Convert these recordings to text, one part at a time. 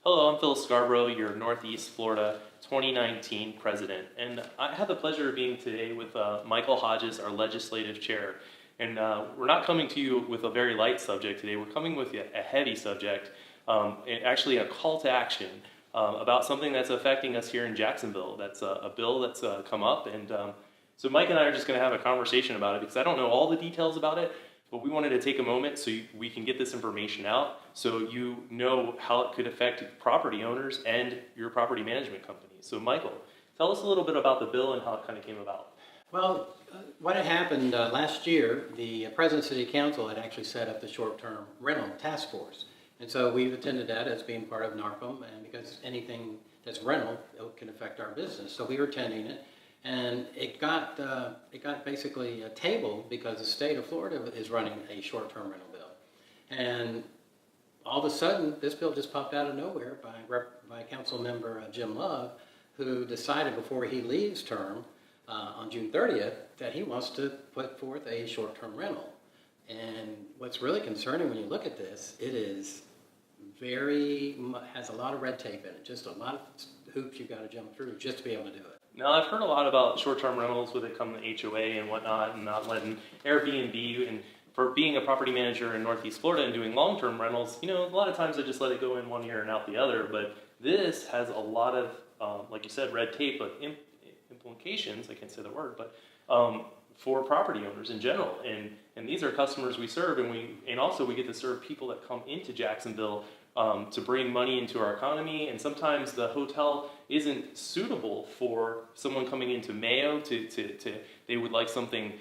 Hello, I'm Phil Scarborough, your Northeast Florida 2019 president. And I have the pleasure of being today with Michael Hodges, our legislative chair. And we're not coming to you with a very light subject today. We're coming with a heavy subject, actually a call to action about something that's affecting us here in Jacksonville. That's a bill that's come up. And so Mike and I are just going to have a conversation about it because I don't know all the details about it. But we wanted to take a moment so we can get this information out so you know how it could affect property owners and your property management company. So Michael, tell us a little bit about the bill and how it kind of came about. Well, what had happened last year, the President City Council had actually set up the short-term rental task force. And so we've attended that as being part of NARPM, and because anything that's rental, it can affect our business. So we were attending it. And it got basically tabled because the state of Florida is running a short-term rental bill. And all of a sudden, this bill just popped out of nowhere by Council Member Jim Love, who decided before he leaves term on June 30th that he wants to put forth a short-term rental. And what's really concerning when you look at this, it is has a lot of red tape in it, just a lot of hoops you've got to jump through just to be able to do it. Now, I've heard a lot about short-term rentals with it coming to HOA and whatnot, and not letting Airbnb, and for being a property manager in Northeast Florida and doing long-term rentals, a lot of times I just let it go in one ear and out the other, but this has a lot of, like you said, red tape, but implications, I can't say the word, but for property owners in general, and these are customers we serve, and also we get to serve people that come into Jacksonville to bring money into our economy, and sometimes the hotel isn't suitable for someone coming into Mayo they would like something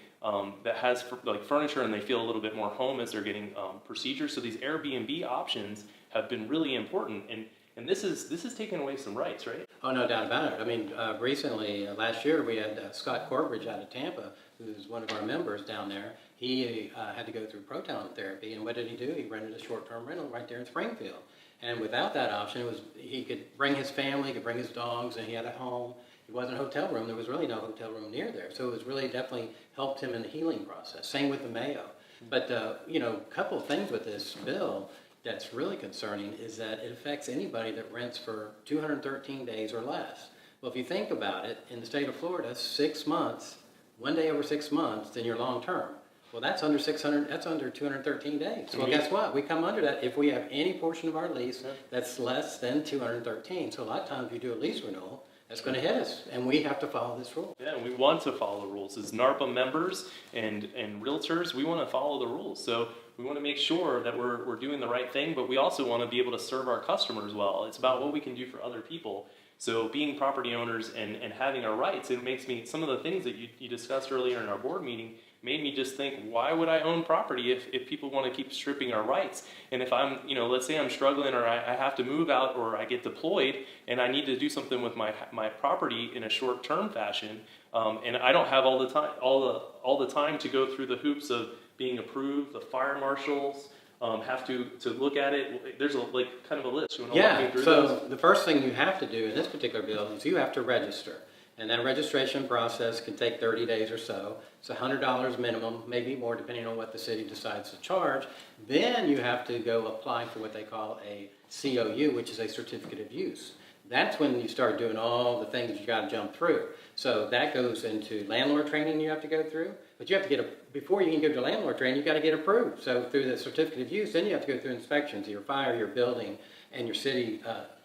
that has like furniture and they feel a little bit more home as they're getting procedures. So these Airbnb options have been really important, and this is taking away some rights, right? Oh, no doubt about it. I mean, recently, last year, we had Scott Corbridge out of Tampa, who's one of our members down there. He had to go through proton therapy, and what did he do? He rented a short-term rental right there in Springfield. And without that option, he could bring his family, he could bring his dogs, and he had a home. It wasn't a hotel room. There was really no hotel room near there. So it was really definitely helped him in the healing process. Same with the Mayo. But, a couple of things with this bill that's really concerning is that it affects anybody that rents for 213 days or less. Well, if you think about it, in the state of Florida, 6 months, 1 day over 6 months, then you're long term. Well, that's under 213 days. Well, guess what? We come under that if we have any portion of our lease that's less than 213. So a lot of times if you do a lease renewal, that's going to hit us, and we have to follow this rule. Yeah, and we want to follow the rules. As NARPA members and realtors, we want to follow the rules. So we want to make sure that we're doing the right thing, but we also want to be able to serve our customers well. It's about what we can do for other people. So being property owners and having our rights, it makes me, some of the things that you discussed earlier in our board meeting made me just think, why would I own property if people want to keep stripping our rights? And if I'm, let's say I'm struggling or I have to move out or I get deployed and I need to do something with my property in a short-term fashion, and I don't have all the time to go through the hoops of being approved, the fire marshals, have to look at it. There's kind of a list. You want to walk me through those? The first thing you have to do in this particular bill is you have to register. And that registration process can take 30 days or so. It's $100 minimum, maybe more depending on what the city decides to charge. Then you have to go apply for what they call a COU, which is a certificate of use. That's when you start doing all the things you got to jump through. So that goes into landlord training you have to go through. But you have to before you can go to landlord training, you got to get approved. So through the certificate of use, then you have to go through inspections, your fire, your building, and your city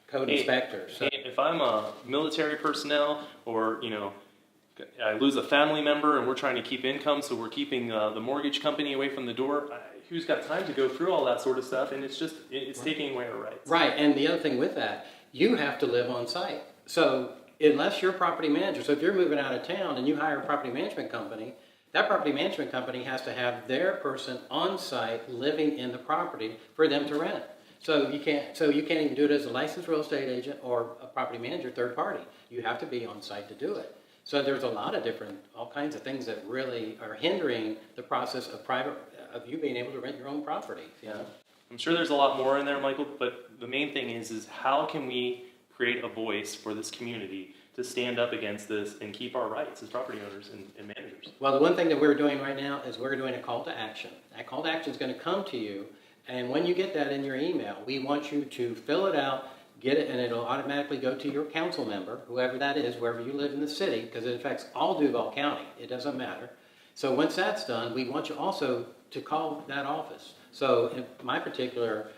code inspector. So if I'm a military personnel or, I lose a family member and we're trying to keep income, so we're keeping the mortgage company away from the door, who's got time to go through all that sort of stuff? And it's right. Taking away our rights. Right, and the other thing with that, you have to live on site. So unless you're a property manager, so if you're moving out of town and you hire a property management company, that property management company has to have their person on site living in the property for them to rent it. So you can't even do it as a licensed real estate agent or a property manager, third party. You have to be on site to do it. So there's a lot of all kinds of things that really are hindering the process of you being able to rent your own property. Yeah, I'm sure there's a lot more in there, Michael. But the main thing is how can we create a voice for this community to stand up against this and keep our rights as property owners and managers? Well, the one thing that we're doing right now is we're doing a call to action. That call to action is going to come to you. And when you get that in your email, we want you to fill it out, get it, and it'll automatically go to your council member, whoever that is, wherever you live in the city, because it affects all Duval County. It doesn't matter. So once that's done, we want you also to call that office. So in my particular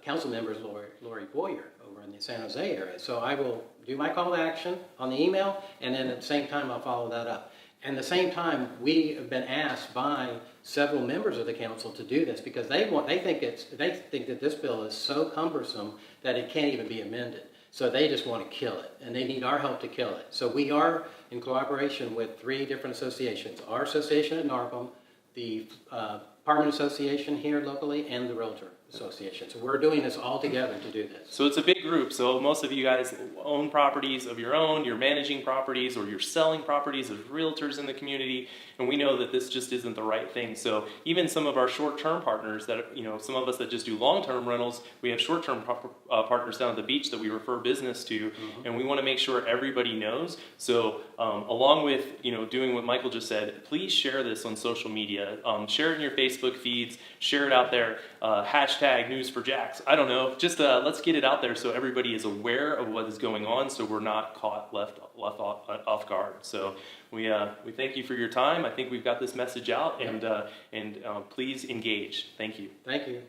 council member is Lori Boyer over in the San Jose area. So I will do my call to action on the email, and then at the same time, I'll follow that up. And at the same time, we have been asked by several members of the council to do this because they think that this bill is so cumbersome that it can't even be amended. So they just want to kill it, and they need our help to kill it. So we are in collaboration with 3 different associations: our association at NARPM, the Apartment Association here locally, and the Realtor Association. So we're doing this all together to do this. So it's a big group. So most of you guys own properties of your own, you're managing properties, or you're selling properties as realtors in the community, and we know that this just isn't the right thing. So even some of our short-term partners that, some of us that just do long-term rentals, we have short-term partners down at the beach that we refer business to, and we want to make sure everybody knows. So along with, doing what Michael just said, please share this on social media. Share it in your Facebook feeds, share it out there, hashtag News for Jacks. I don't know, just let's get it out there so everybody is aware of what is going on, so we're not caught left off guard. So we thank you for your time. I think we've got this message out, and please engage. Thank you. Thank you.